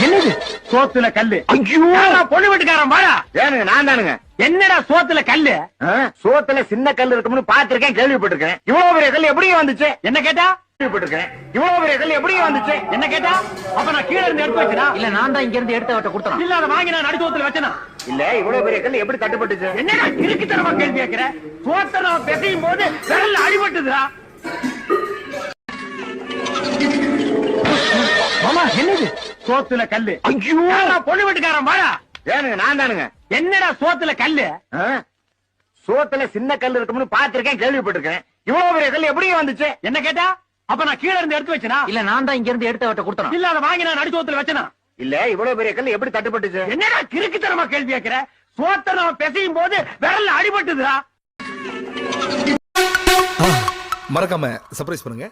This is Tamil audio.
என்னது சோத்துல கல்லு? ஐயோ பொண்ணு வீட்டுக்காரன் வாடா. ஏனுங்க நான் தானுங்க. என்னடா சோத்துல கல்லு? சோத்துல சின்ன கல் இருக்கும்னு பாத்திருக்கேன், கேள்விப்பட்டிருக்கேன். இவ்வளவு பெரிய கல் எப்படி வந்துச்சு? என்ன கேட்டா? கேள்விப்பட்டிருக்கேன். இவ்வளவு பெரிய கல் எப்படி வந்துச்சு? என்ன கேட்டா? அப்ப நான் கீழ இருந்து எடுத்து வச்சனா? இல்ல நான் தான் இங்க இருந்து எடுத்து அவட்ட கொடுத்தேன். இல்ல அத வாங்கி நான் நடுசோத்துல வச்சனா? இல்ல இவ்வளவு பெரிய கல் எப்படி தட்டுப்பட்டுச்சு? என்னடா கிறுக்குத்தனமா கேள்வி கேக்குற? சோத்த நான் பிசையும் போது விரல்ல அடிபட்டுதுடா. மாமா என்னது சோத்துல கல்லு? ஐயோ பொண்ணு வீட்டுக்காரன் வாடா. ஏனுங்க நான் தானுங்க. என்னடா சோத்துல கல்லு? சோத்துல சின்ன கல் இருக்கும்னு பாத்திருக்கேன், கேள்விப்பட்டிருக்கேன். இவ்வளவு பெரிய கல் எப்படி வந்துச்சு? என்ன கேட்டா? அப்ப நான் கீழ இருந்து எடுத்து வச்சனா? இல்ல நான் தான் இங்க இருந்து எடுத்து அவட்ட கொடுத்தேன். இல்ல அத வாங்கி நான் நடுசோத்துல வச்சனா? இல்ல இவ்வளவு பெரிய கல் எப்படி தட்டுப்பட்டுச்சு? என்னடா கிறுக்குத்தனமா கேள்வி கேக்குற? சோத்த நான் பிசையும் போது விரல்ல அடிபட்டுதுடா. மறக்காம சர்ப்ரைஸ் பண்ணுங்க.